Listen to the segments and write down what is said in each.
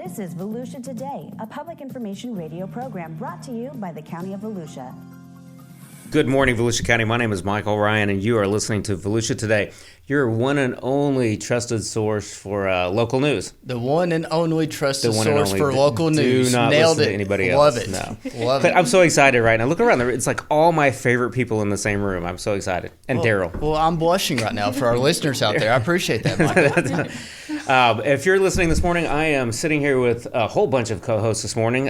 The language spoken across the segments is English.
This is Volusia Today, a public information radio program brought to you by the County of Volusia. Good morning, Volusia County. My name is Michael Ryan, and you are listening to Volusia Today, your one and only trusted source for local news. The one and only trusted source for local news. Do not Nailed listen it. to anybody Love else. it. No. Love But it. I'm so excited right now. Look around there. It's like all my favorite people in the same room. I'm so excited. And Daryl. Well, I'm blushing right now for our listeners out there. I appreciate that, Michael. If you're listening this morning, I am sitting here with a whole bunch of co-hosts this morning.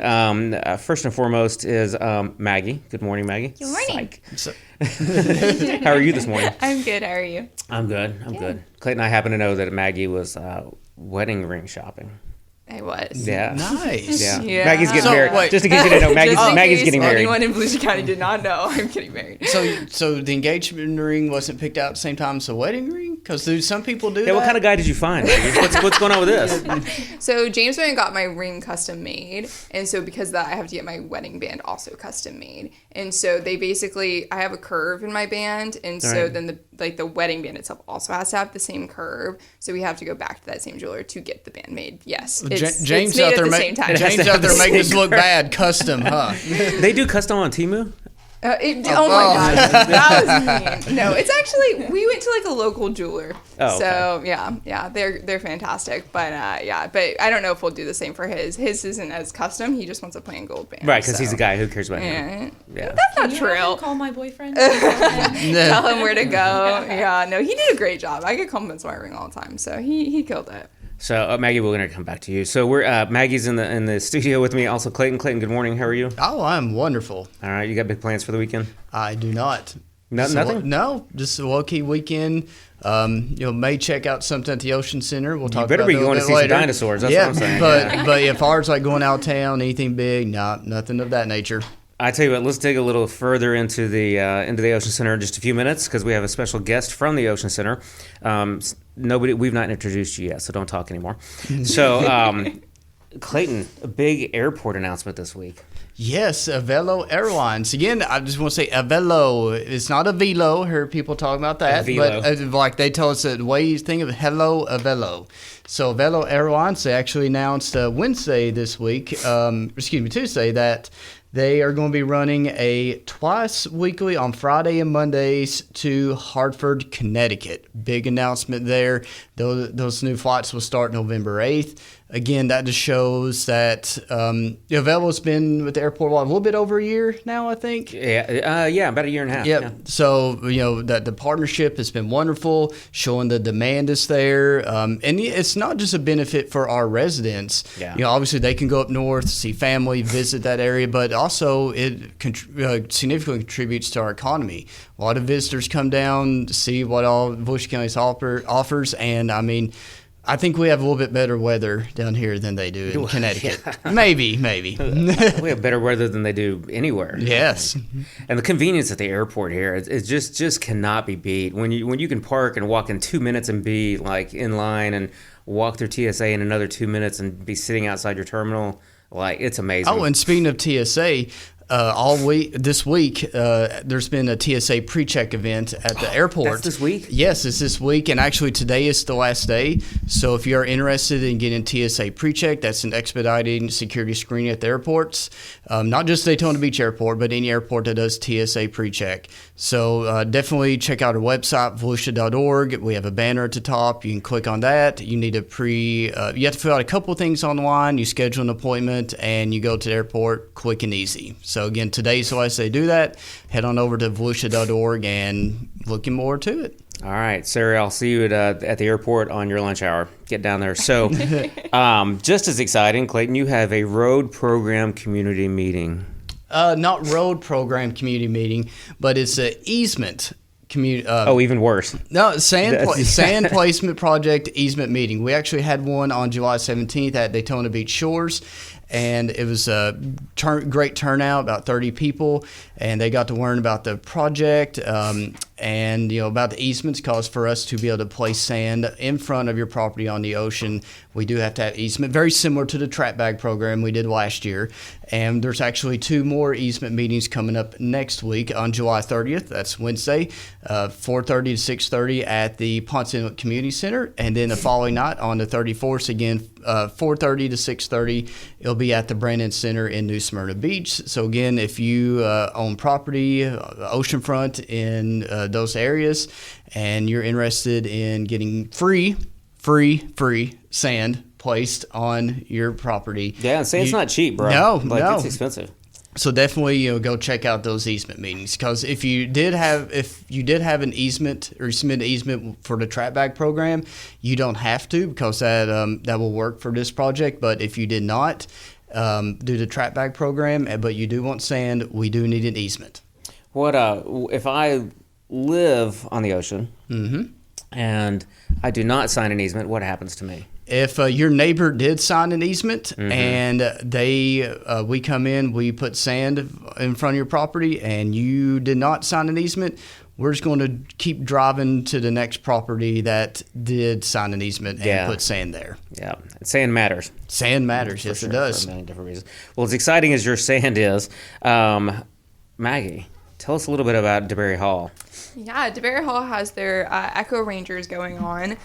First and foremost is Maggie. Good morning, Maggie. Good morning. How are you this morning? I'm good. How are you? I'm good. I'm good. Clayton and I happen to know that Maggie was wedding ring shopping. I was. Yeah. Nice. Yeah. Yeah. Maggie's getting So, married. wait. Just in case you didn't know, Maggie's getting married. Anyone in Volusia County did not know, I'm getting married. So the engagement ring wasn't picked out at the same time as the wedding ring? Because some people do that. Yeah, what kind of guy did you find, Maggie? What's going on with this? So James went and got my ring custom made, and so because of that, I have to get my wedding band also custom made. And so they basically, I have a curve in my band, and so Right. then the wedding band itself also has to have the same curve. So we have to go back to that same jeweler to get the band made. Yes, James it's made out at there the same time. James out there making us look bad, custom, huh? They do custom on Temu? Oh my gosh, that was mean. No, it's actually, we went to like a local jeweler. Oh, okay. So yeah, they're fantastic. But but I don't know if we'll do the same for his. His isn't as custom. He just wants a plain gold band. Right, because he's a guy who cares about him. Yeah. Yeah. That's not Can you true. have him call my boyfriend? Tell him where to go. Yeah, no, he did a great job. I get compliments on my ring all the time, so he killed it. So Maggie, we're going to come back to you. So we're Maggie's in the studio with me. Also, Clayton. Clayton, good morning. How are you? Oh, I'm wonderful. All right, you got big plans for the weekend? I do not. Nothing? No, just a low-key weekend. May check out something at the Ocean Center. We'll talk better about be that a going to little see bit some later. dinosaurs. That's what I'm saying. But as far as like going out of town, anything big, nothing of that nature. I tell you what, let's dig a little further into the Ocean Center in just a few minutes because we have a special guest from the Ocean Center. We've not introduced you yet, so don't talk anymore. So, Clayton, a big airport announcement this week. Yes, Avelo Airlines. Again, I just want to say Avelo. It's not a Velo. Heard people talk about that. But like they tell us that the way you think of hello, Avelo. So Avelo Airlines, they actually announced Tuesday, that they are going to be running a twice weekly on Friday and Mondays to Hartford, Connecticut. Big announcement there. Those new flights will start November 8th. Again, that just shows that Avelo's been with the airport a little bit over a year now, I think. Yeah, about a year and a half. Yep. Yeah. So, that the partnership has been wonderful, showing the demand is there. And it's not just a benefit for our residents. Yeah. Obviously they can go up north, see family, visit that area, but also it significantly contributes to our economy. A lot of visitors come down to see what all Volusia County offers. And I think we have a little bit better weather down here than they do in Connecticut. Yeah. Maybe. We have better weather than they do anywhere. Yes. And the convenience at the airport here, it just cannot be beat. When you can park and walk in 2 minutes and be like in line and walk through TSA in another 2 minutes and be sitting outside your terminal, like it's amazing. Oh, and speaking of TSA, this week, there's been a TSA pre-check event at the airport. That's this week? Yes, it's this week, and actually today is the last day. So if you are interested in getting TSA pre-check, that's an expedited security screening at the airports. Not just Daytona Beach Airport, but any airport that does TSA pre-check. So definitely check out our website, volusia.org. We have a banner at the top. You can click on that. You need you have to fill out a couple things online. You schedule an appointment, and you go to the airport quick and easy. So again, today's the last day to do that. Head on over to volusia.org and looking more to it. All right, Sarah, I'll see you at the airport on your lunch hour. Get down there. So just as exciting, Clayton, you have a road program community meeting. Not road program community meeting, but it's an easement community. Even worse. No, sand placement project easement meeting. We actually had one on July 17th at Daytona Beach Shores. And it was a great turnout, about 30 people, and they got to learn about the project and about the easements. Because for us to be able to place sand in front of your property on the ocean, we do have to have easement, very similar to the trap bag program we did last year. And there's actually 2 more easement meetings coming up next week on July 30th. That's Wednesday, 4:30 to 6:30 at the Ponce Inlet Community Center, and then the following night on the 34th, again 4:30 to 6:30. It'll be at the Brandon Center in New Smyrna Beach. So again, if you own property, oceanfront in those areas, and you're interested in getting free sand placed on your property. Yeah, and sand's not cheap, bro. No. It's expensive. So definitely, go check out those easement meetings, because if you did have an easement or you submit an easement for the trap bag program, you don't have to, because that will work for this project. But if you did not do the trap bag program, but you do want sand, we do need an easement. What if I live on the ocean and I do not sign an easement? What happens to me? If your neighbor did sign an easement and we come in, we put sand in front of your property, and you did not sign an easement, we're just going to keep driving to the next property that did sign an easement and put sand there. Yeah, sand matters. Sand matters, yes, sure, it does. For a million different reasons. Well, as exciting as your sand is, Maggie, tell us a little bit about DeBerry Hall. Yeah, DeBerry Hall has their Echo Rangers going on.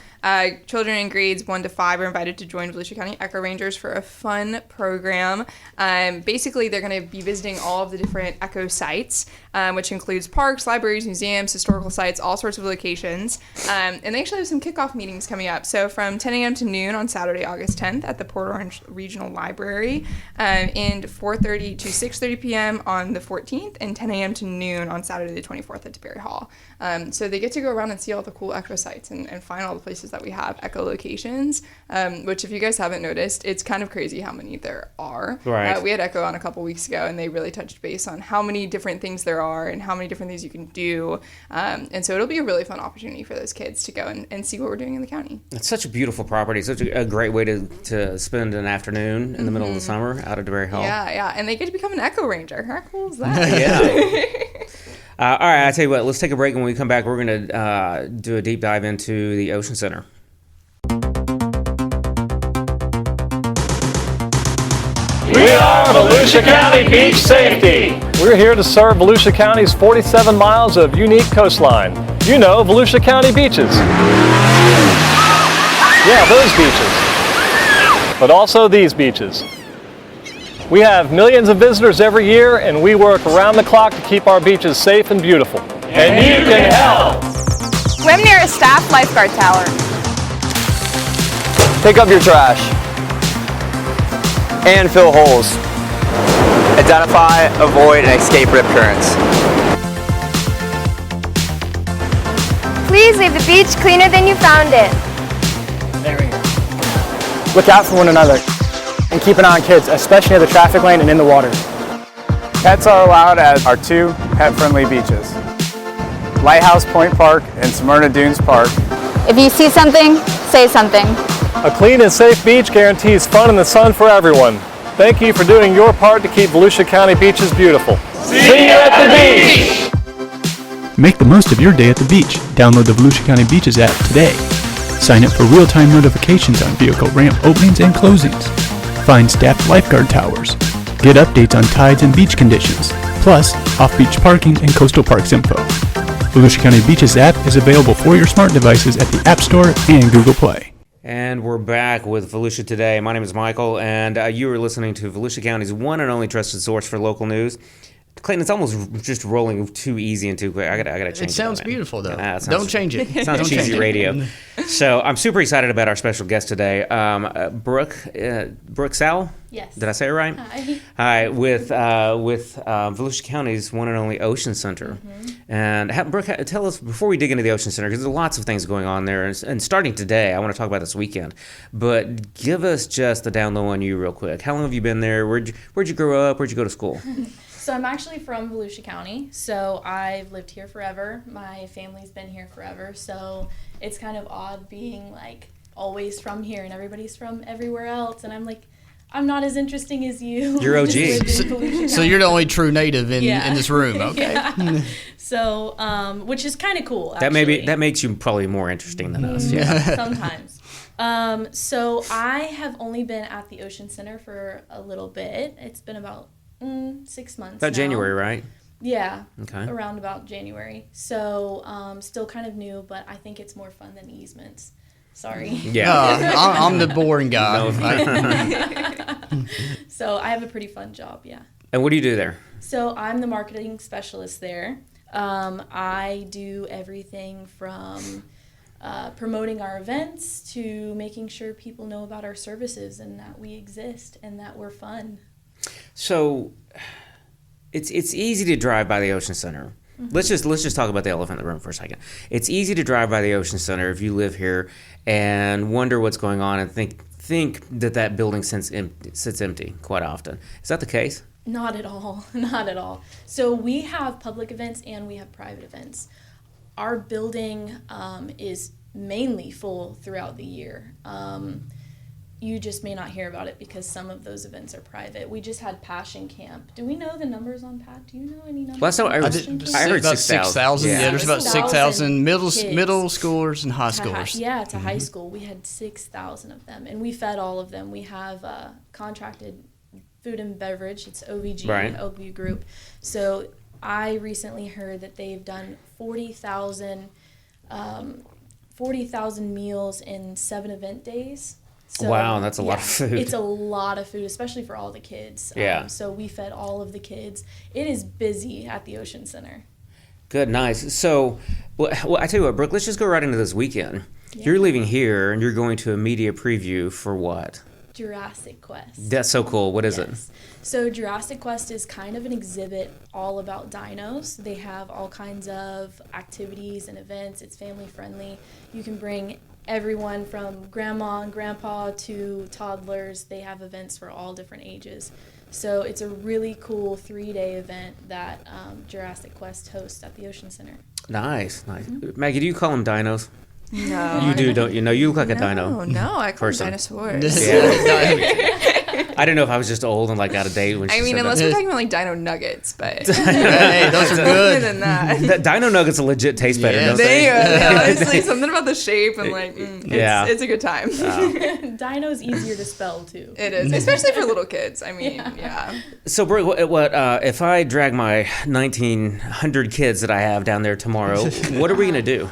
Children in grades 1 to 5 are invited to join Volusia County Echo Rangers for a fun program. Basically, they're going to be visiting all of the different Echo sites, which includes parks, libraries, museums, historical sites, all sorts of locations. And they actually have some kickoff meetings coming up. So from 10 a.m. to noon on Saturday, August 10th at the Port Orange Regional Library, and 4:30 to 6:30 p.m. on the 14th, and 10 a.m. to noon on Saturday the 24th at DeBerry Hall. So they get to go around and see all the cool Echo sites and find all the places that we have Echo locations, which if you guys haven't noticed, it's kind of crazy how many there are. Right. We had Echo on a couple weeks ago, and they really touched base on how many different things there are and how many different things you can do. And so it'll be a really fun opportunity for those kids to go and see what we're doing in the county. It's such a beautiful property, such a great way to spend an afternoon in the middle of the summer out at DeBerry Hall. Yeah, and they get to become an Echo Ranger. How cool is that? Yeah. All right, I tell you what, let's take a break. When we come back, we're going to do a deep dive into the Ocean Center. We are Volusia County Beach Safety. We're here to serve Volusia County's 47 miles of unique coastline. You know, Volusia County beaches. Yeah, those beaches. But also these beaches. We have millions of visitors every year, and we work around the clock to keep our beaches safe and beautiful. And you can help! Swim near a staff lifeguard tower. Pick up your trash and fill holes. Identify, avoid, and escape rip currents. Please leave the beach cleaner than you found it. There we go. Look out for one another and keep an eye on kids, especially near the traffic lane and in the water. Pets are allowed at our 2 pet-friendly beaches, Lighthouse Point Park and Smyrna Dunes Park. If you see something, say something. A clean and safe beach guarantees fun in the sun for everyone. Thank you for doing your part to keep Volusia County beaches beautiful. See you at the beach! Make the most of your day at the beach. Download the Volusia County Beaches app today. Sign up for real-time notifications on vehicle ramp openings and closings. Find staffed lifeguard towers. Get updates on tides and beach conditions, plus off-beach parking and coastal parks info. Volusia County Beaches app is available for your smart devices at the App Store and Google Play. And we're back with Volusia Today. My name is Michael, and you are listening to Volusia County's one and only trusted source for local news. Clayton, it's almost just rolling too easy and too quick. I gotta change it. It sounds beautiful, though. Don't change it. It sounds cheesy radio. So I'm super excited about our special guest today, Brooke Sowell. Yes. Did I say it right? Hi. Hi, with Volusia County's one and only Ocean Center. And Brooke, tell us, before we dig into the Ocean Center, because there's lots of things going on there, and starting today, I want to talk about this weekend, but give us just the down low on you real quick. How long have you been there? Where'd you grow up? Where'd you go to school? So I'm actually from Volusia County, so I've lived here forever. My family's been here forever, so it's kind of odd being like always from here and everybody's from everywhere else, and I'm like, I'm not as interesting as you. You're OG. So you're the only true native in this room, okay? Yeah. So, which is kind of cool, actually. That makes you probably more interesting than us. Yeah. Sometimes. So I have only been at the Ocean Center for a little bit. It's been about 6 months About now. January, right? Yeah. Okay. Around about January. So still kind of new, but I think it's more fun than easements. Sorry. Yeah. I'm the boring guy. So I have a pretty fun job, yeah. And what do you do there? So I'm the marketing specialist there. I do everything from promoting our events to making sure people know about our services and that we exist and that we're fun. So it's easy to drive by the Ocean Center. Mm-hmm. Let's just talk about the elephant in the room for a second. It's easy to drive by the Ocean Center if you live here and wonder what's going on and think that building sits empty quite often. Is that the case? Not at all. Not at all. So we have public events and we have private events. Our building is mainly full throughout the year. You just may not hear about it because some of those events are private. We just had Passion Camp. Do we know the numbers on Pat? Do you know any numbers? Last time I heard about 6,000. Yeah, there's about 6,000 middle schoolers and high schoolers. To high school. We had 6,000 of them, and we fed all of them. We have contracted food and beverage. It's OVG, right. Oakview Group. So I recently heard that they've done 40,000 meals in 7 event days. So, wow, that's a lot of food. It's a lot of food, especially for all the kids. Yeah. So we fed all of the kids. It is busy at the Ocean Center. Good, nice. So, well, I tell you what, Brooke, let's just go right into this weekend. Yeah. You're leaving here and you're going to a media preview for what? Jurassic Quest. That's so cool. What is it? So Jurassic Quest is kind of an exhibit all about dinos. They have all kinds of activities and events. It's family friendly. You can bring everyone from grandma and grandpa to toddlers. They have events for all different ages. So it's a really cool 3-day event that Jurassic Quest hosts at the Ocean Center. Nice. Mm-hmm. Maggie, do you call them dinos? No. You do, don't you? No, you look like a dino. No, I call them dinosaurs. Yeah. I don't know if I was just old and like out of date when she said unless that. we're talking about like dino nuggets, but hey, those are good. Other than that, Dino nuggets legit taste better, don't they? They honestly, something about the shape and like, it's a good time. Dino's easier to spell too. It is, especially for little kids. I mean, yeah. So, Brooke, what if I drag my 1,900 kids that I have down there tomorrow? What are we gonna do?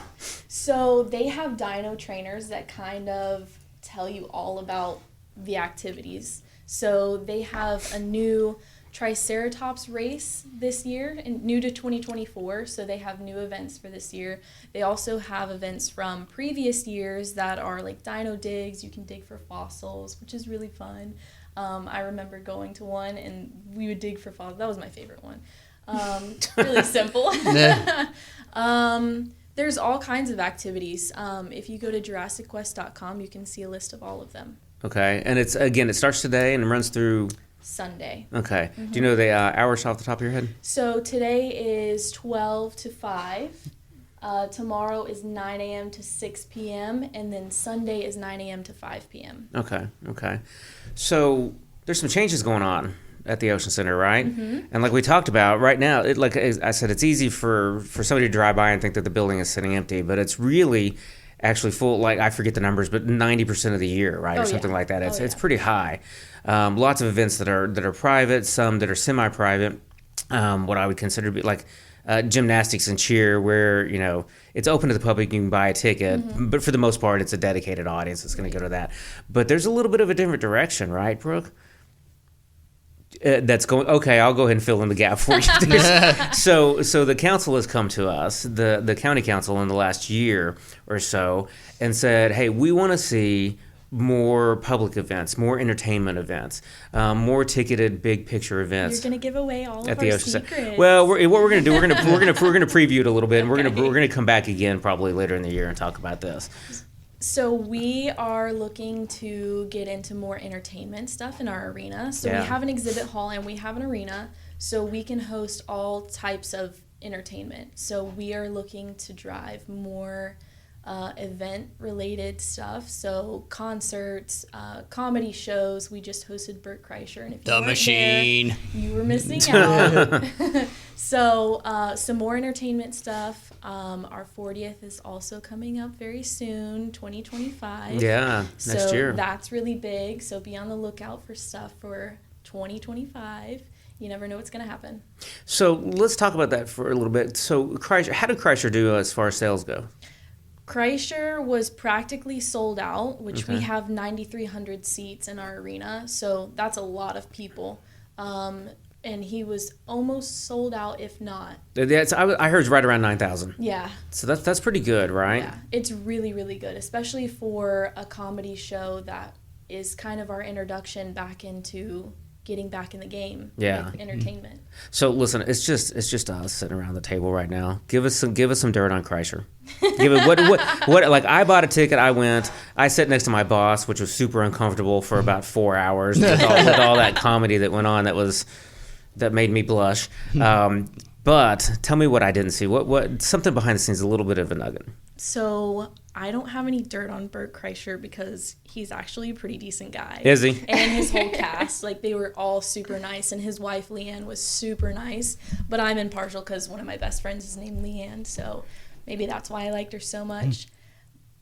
So they have dino trainers that kind of tell you all about the activities. So they have a new Triceratops race this year, and new to 2024, so they have new events for this year. They also have events from previous years that are like dino digs. You can dig for fossils, which is really fun. I remember going to one, and we would dig for fossils. That was my favorite one. Really simple. There's all kinds of activities. If you go to JurassicQuest.com, you can see a list of all of them. Okay, and it starts today and it runs through Sunday. Okay. Mm-hmm. Do you know the hours off the top of your head? So today is 12 to 5. Tomorrow is 9 a.m. to 6 p.m. And then Sunday is 9 a.m. to 5 p.m. Okay. So there's some changes going on at the Ocean Center, right? Mm-hmm. And like we talked about, right now, like I said, it's easy for somebody to drive by and think that the building is sitting empty, but it's really actually full, like I forget the numbers, but 90% of the year, right, or something like that. It's pretty high. Lots of events that are private, some that are semi-private. What I would consider to be like gymnastics and cheer, where it's open to the public, you can buy a ticket, but for the most part, it's a dedicated audience that's going to go to that. But there's a little bit of a different direction, right, Brooke? That's going okay. I'll go ahead and fill in the gap for you. So the council has come to us, the county council, in the last year or so, and said, "Hey, we want to see more public events, more entertainment events, more ticketed big picture events." You're gonna give away all at of the our Ocean secrets. Center. Well, what we're gonna do, we're gonna preview it a little bit, and we're gonna come back again probably later in the year and talk about this. So we are looking to get into more entertainment stuff in our arena. So we have an exhibit hall and we have an arena, so we can host all types of entertainment. So we are looking to drive more event-related stuff. So concerts, comedy shows. We just hosted Bert Kreischer, and if you weren't there, you were missing out. So some more entertainment stuff. Our 40th is also coming up very soon, 2025. Yeah, next year. So that's really big. So be on the lookout for stuff for 2025. You never know what's going to happen. So let's talk about that for a little bit. So Kreischer, how did Kreischer do as far as sales go? Kreischer was practically sold out, which we Okay. have 9,300 seats in our arena, so that's a lot of people. And he was almost sold out, if not. I heard it's right around 9,000. Yeah. So that's pretty good, right? Yeah, it's really, really good, especially for a comedy show that is kind of our introduction back into getting back in the game. Yeah. Like entertainment. So listen, it's just us sitting around the table right now. Give us some dirt on Kreischer. Give it what like I bought a ticket, I went, I sat next to my boss, which was super uncomfortable for about 4 hours with all that comedy that went on that made me blush. But tell me what I didn't see. What something behind the scenes, a little bit of a nugget. So I don't have any dirt on Bert Kreischer because he's actually a pretty decent guy. Is he? And his whole cast, like they were all super nice, and his wife Leanne was super nice. But I'm impartial because one of my best friends is named Leanne, so maybe that's why I liked her so much.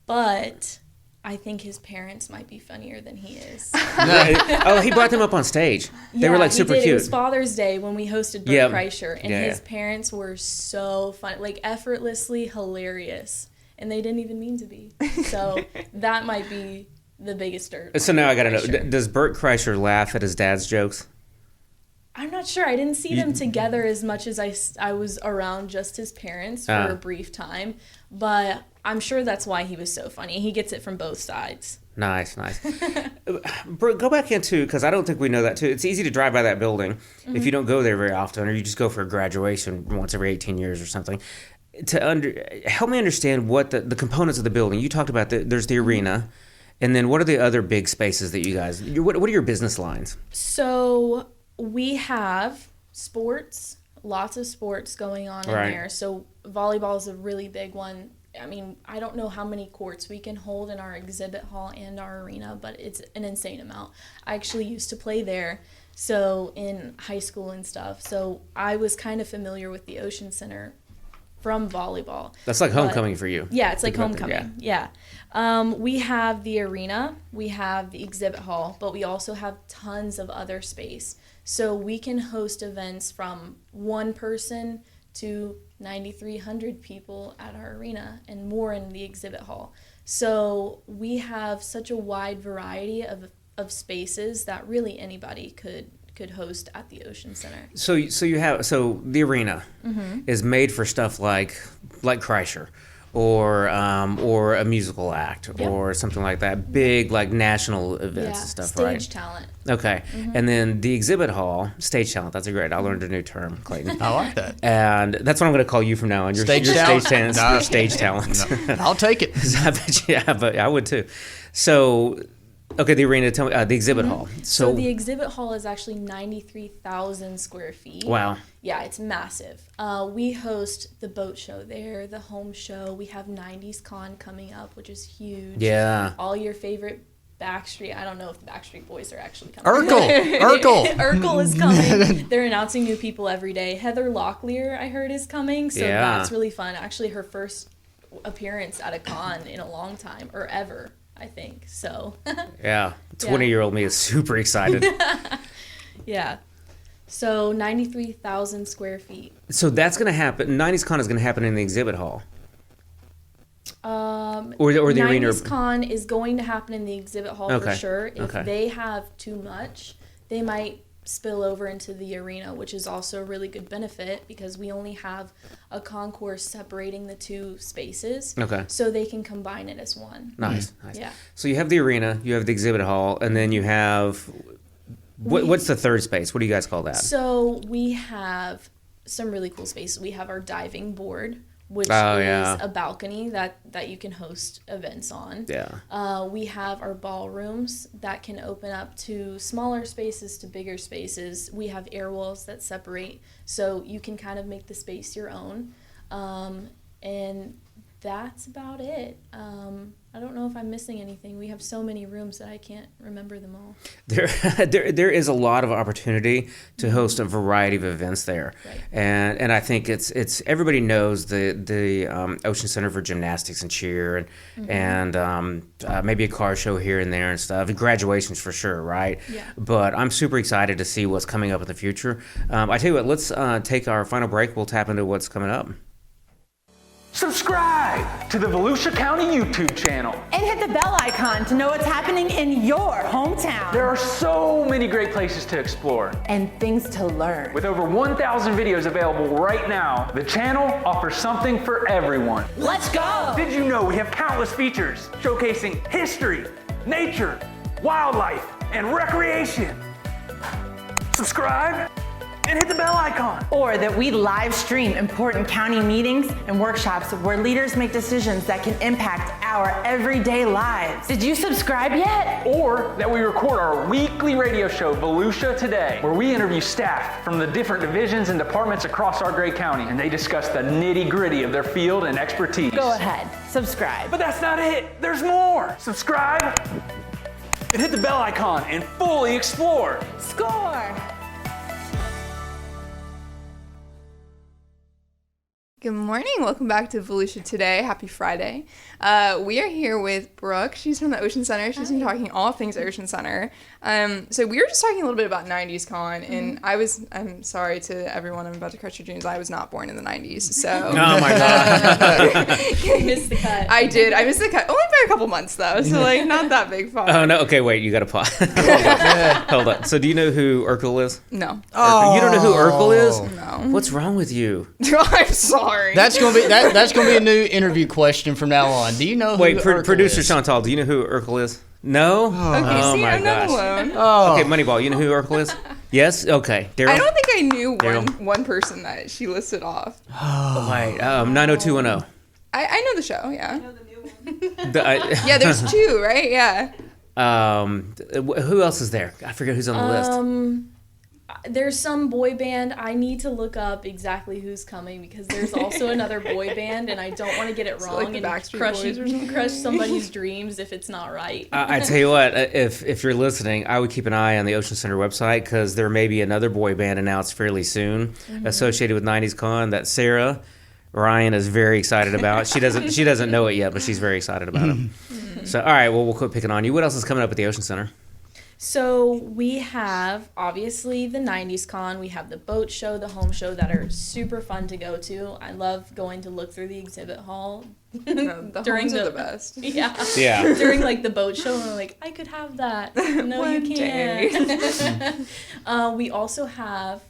But I think his parents might be funnier than he is. Oh, he brought them up on stage. They were like super he did. cute. It was Father's Day when we hosted Bert Yep. Kreischer, and Yeah, his parents were so fun, like effortlessly hilarious, and they didn't even mean to be. So that might be the biggest dirt. So on now I Bert gotta know, Kreischer. does Bert Kreischer laugh at his dad's jokes? I'm not sure. I didn't see them together as much as I was around just his parents for a brief time, but I'm sure that's why he was so funny. He gets it from both sides. Nice. Brooke, go back into, because I don't think we know that too. It's easy to drive by that building if you don't go there very often, or you just go for a graduation once every 18 years or something. Help me understand what the components of the building. You talked about there's the arena, and then what are the other big spaces that you guys, what are your business lines? So we have sports, lots of sports going on in there. So volleyball is a really big one. I mean, I don't know how many courts we can hold in our exhibit hall and our arena, but it's an insane amount. I actually used to play there, so in high school and stuff. So I was kind of familiar with the Ocean Center from volleyball. That's like homecoming for you. Yeah, it's like Think about that, homecoming. Yeah. We have the arena, we have the exhibit hall, but we also have tons of other space. So we can host events from one person to 9,300 people at our arena and more in the exhibit hall. So we have such a wide variety of spaces that really anybody could host at the Ocean Center. So the arena is made for stuff like Kreischer, or a musical act, or something like that. Big like national events and stuff, right? Stage talent. Okay, and then the exhibit hall, stage talent. That's great. I learned a new term, Clayton. I like that. And that's what I'm going to call you from now on. Your Stage your talent? stage talent. No. Your stage talent. No, I'll take it. I bet you, but I would too. So, okay, the arena. Tell me the exhibit hall. So the exhibit hall is actually 93,000 square feet. Wow. Yeah, it's massive. We host the boat show there, the home show. We have 90s Con coming up, which is huge. Yeah. All your favorite Backstreet. I don't know if the Backstreet Boys are actually coming. Urkel is coming. They're announcing new people every day. Heather Locklear, I heard, is coming. So that's really fun. Actually, her first appearance at a con in a long time, or ever, I think. So. Yeah. 20-year-old me is super excited. Yeah. So 93,000 square feet. So that's going to happen. 90s Con is going to happen in the exhibit hall. Or the arena. 90s Con is going to happen in the exhibit hall for sure. If they have too much, they might spill over into the arena, which is also a really good benefit because we only have a concourse separating the two spaces. Okay. So they can combine it as one. Nice. Yeah. So you have the arena, you have the exhibit hall, and then you have what's the third space? What do you guys call that? So we have some really cool spaces. We have our diving board, which is a balcony that you can host events on. Yeah. We have our ballrooms that can open up to smaller spaces to bigger spaces. We have air walls that separate, so you can kind of make the space your own. And that's about it. I don't know if I'm missing anything. We have so many rooms that I can't remember them all. There is a lot of opportunity to host a variety of events there, and I think it's everybody knows the Ocean Center for Gymnastics and Cheer and maybe a car show here and there and stuff. And graduations for sure, right? Yeah. But I'm super excited to see what's coming up in the future. I tell you what, let's take our final break. We'll tap into what's coming up. Subscribe to the Volusia County YouTube channel. And hit the bell icon to know what's happening in your hometown. There are so many great places to explore. And things to learn. With over 1,000 videos available right now, the channel offers something for everyone. Let's go! Did you know we have countless features showcasing history, nature, wildlife, and recreation? Subscribe and hit the bell icon. Or that we live stream important county meetings and workshops where leaders make decisions that can impact our everyday lives. Did you subscribe yet? Or that we record our weekly radio show, Volusia Today, where we interview staff from the different divisions and departments across our great county, and they discuss the nitty-gritty of their field and expertise. Go ahead, subscribe. But that's not it. There's more. Subscribe and hit the bell icon and fully explore. Score! Good morning. Welcome back to Volusia Today. Happy Friday. We are here with Brooke. She's from the Ocean Center. She's been talking all things Ocean Center. So we were just talking a little bit about 90s Con, and I'm sorry to everyone, I'm about to crush your dreams. I was not born in the 90s, so. Oh my God. You missed the cut. I did. I missed the cut. Only by a couple months, though, so like not that big far. Oh, no. Okay, wait. You got to pause. Hold on. So do you know who Urkel is? No. You don't know who Urkel is? No. What's wrong with you? I'm sorry. That's gonna be a new interview question from now on. Do you know? Wait, who Urkel producer is? Chantal, do you know who Urkel is? No. Okay, Oh see, my I'm not gosh. alone. Okay, Moneyball, you know who Urkel is? Yes. Okay. Daryl. I don't think I knew Daryl? one person that she listed off. Oh, wait. 90210. I know the show, yeah. Yeah, there's two, right? Yeah. Who else is there? I forget who's on the list. There's some boy band. I need to look up exactly who's coming because there's also another boy band, and I don't want to get it So, wrong like the and Backstreet Boys or something? crush somebody's dreams if it's not right. I tell you what, if you're listening, I would keep an eye on the Ocean Center website because there may be another boy band announced fairly soon associated with 90s Con that Sarah Ryan is very excited about. She doesn't know it yet, but she's very excited about it. So, all right, well, we'll quit picking on you. What else is coming up at the Ocean Center? So we have, obviously, the 90s Con. We have the boat show, the home show that are super fun to go to. I love going to look through the exhibit hall. The during homes are the best. Yeah. Yeah. During, like, the boat show, and I'm like, I could have that. No, you can't. We also have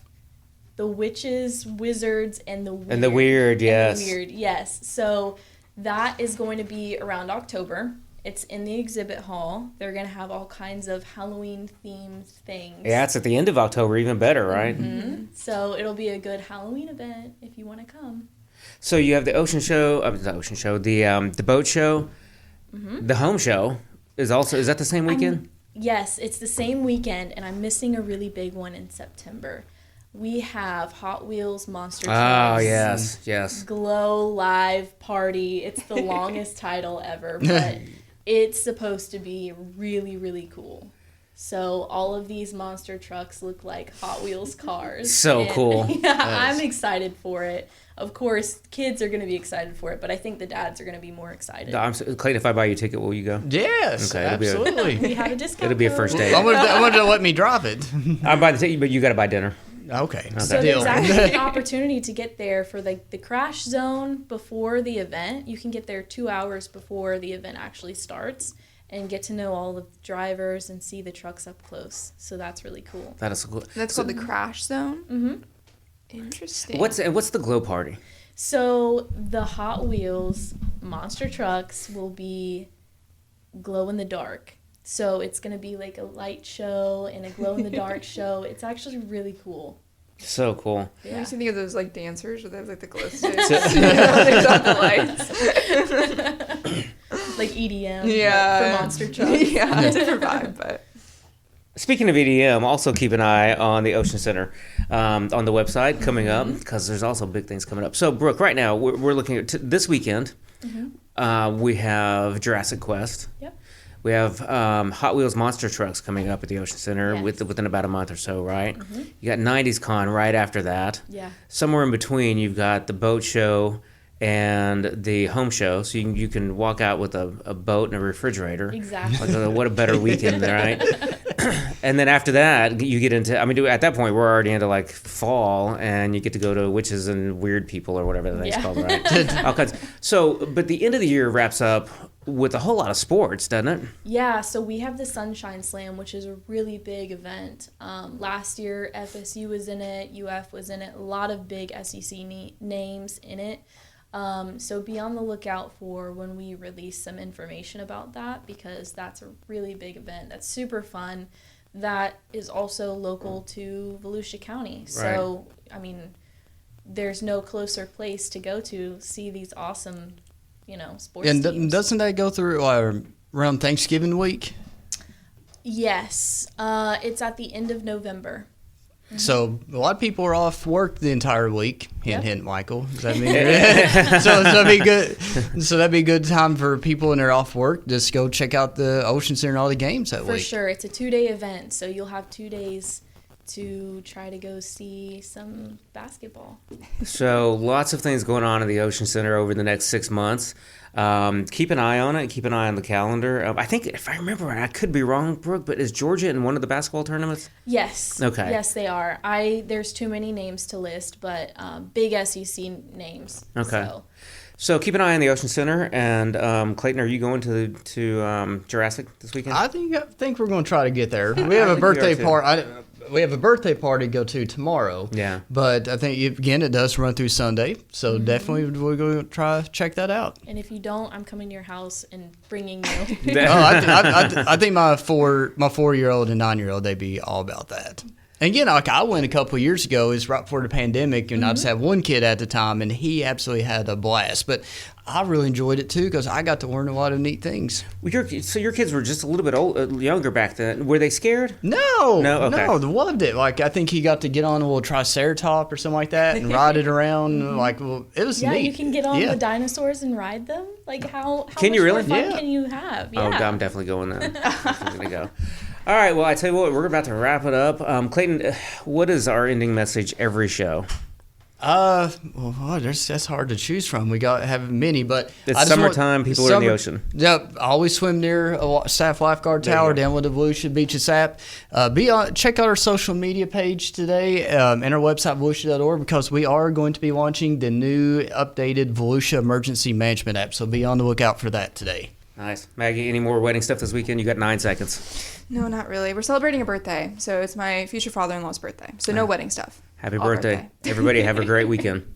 the witches, wizards, and the weird. And the weird, yes. And the weird, yes. So that is going to be around October. It's in the exhibit hall. They're going to have all kinds of Halloween-themed things. Yeah, it's at the end of October, even better, right? Mm-hmm. So it'll be a good Halloween event if you want to come. So you have the Ocean Show, the boat show, the home show is that the same weekend? Yes, it's the same weekend, and I'm missing a really big one in September. We have Hot Wheels Monster Trucks. Oh, yes. Glow Live Party. It's the longest title ever, but it's supposed to be really, really cool. So all of these monster trucks look like Hot Wheels cars. So cool. Yeah, I'm excited for it. Of course, kids are going to be excited for it, but I think the dads are going to be more excited. Clayton, if I buy you a ticket, will you go? Yes, okay, absolutely. We have a discount. It'll be a first date. I wanted to let me drop it. I'll buy the ticket, but you got to buy dinner. Okay. So there's actually an opportunity to get there for the crash zone before the event. You can get there 2 hours before the event actually starts and get to know all of the drivers and see the trucks up close. So that's really cool. That is cool. That's called the crash zone? Mm-hmm. Interesting. What's the glow party? So the Hot Wheels monster trucks will be glow in the dark. So it's going to be like a light show and a glow-in-the-dark show. It's actually really cool. So cool. Yeah. I used to think of those like dancers where they have like the glow sticks. They got the lights. Like EDM. Yeah. For monster trucks. Yeah, different vibe, but. Speaking of EDM, also keep an eye on the Ocean Center on the website coming up because there's also big things coming up. So, Brooke, right now we're looking at this weekend. We have Jurassic Quest. Yep. We have Hot Wheels Monster Trucks coming up at the Ocean Center within about a month or so, right? You got 90s Con right after that. Yeah. Somewhere in between, you've got the boat show and the home show, so you can walk out with a boat and a refrigerator. Exactly. Like, what a better weekend, right? And then after that, you get into, I mean, at that point, we're already into like fall, and you get to go to witches and weird people or whatever the thing's called, right? All kinds. So, but the end of the year wraps up with a whole lot of sports, doesn't it? Yeah, so we have the Sunshine Slam, which is a really big event. Last year, FSU was in it, UF was in it, a lot of big SEC names in it. So be on the lookout for when we release some information about that, because that's a really big event. That's super fun. That is also local to Volusia County. So, I mean, there's no closer place to go to see these awesome, sports teams. And doesn't that go through around Thanksgiving week? Yes. It's at the end of November. So a lot of people are off work the entire week. Hint, hint, Michael. Does that mean so that'd be good? So that'd be a good time for people when they're off work. Just go check out the Ocean Center and all the games that week. For sure, it's a 2-day event, so you'll have 2 days to try to go see some basketball. So lots of things going on in the Ocean Center over the next 6 months. Keep an eye on it. Keep an eye on the calendar. I think, if I remember right, I could be wrong, Brooke, but is Georgia in one of the basketball tournaments? Yes. Okay. Yes, they are. There's too many names to list, but big SEC names. Okay. So keep an eye on the Ocean Center. And Clayton, are you going to Jurassic this weekend? I think we're going to try to get there. We have a birthday party. We have a birthday party to go to tomorrow. Yeah. But I think, again, it does run through Sunday. So definitely we're going to try to check that out. And if you don't, I'm coming to your house and bringing you. I think my 4-year-old and 9-year-old, they'd be all about that. And again, like I went a couple of years ago, it was right before the pandemic, and I just had one kid at the time, and he absolutely had a blast. But I really enjoyed it too, because I got to learn a lot of neat things. So your kids were just a little bit younger back then. Were they scared? No, okay. They loved it. Like I think he got to get on a little triceratops or something like that and ride it around. Like, well, it was neat. Yeah, you can get on the dinosaurs and ride them. Like how can you really? More fun can you have? Yeah. Oh, I'm definitely going then. I'm going to go. All right, well, I tell you what, we're about to wrap it up. Clayton, what is our ending message every show? That's hard to choose from. We have many, but it's summertime. People are in the ocean. Yep, I always swim near a staff lifeguard tower down with the Volusia Beaches app. Check out our social media page today and our website volusia.org, because we are going to be launching the new updated Volusia Emergency Management app. So be on the lookout for that today. Nice. Maggie, any more wedding stuff this weekend? You got 9 seconds. No, not really. We're celebrating a birthday, so it's my future father-in-law's birthday. So no wedding stuff. Happy birthday. Everybody have a great weekend.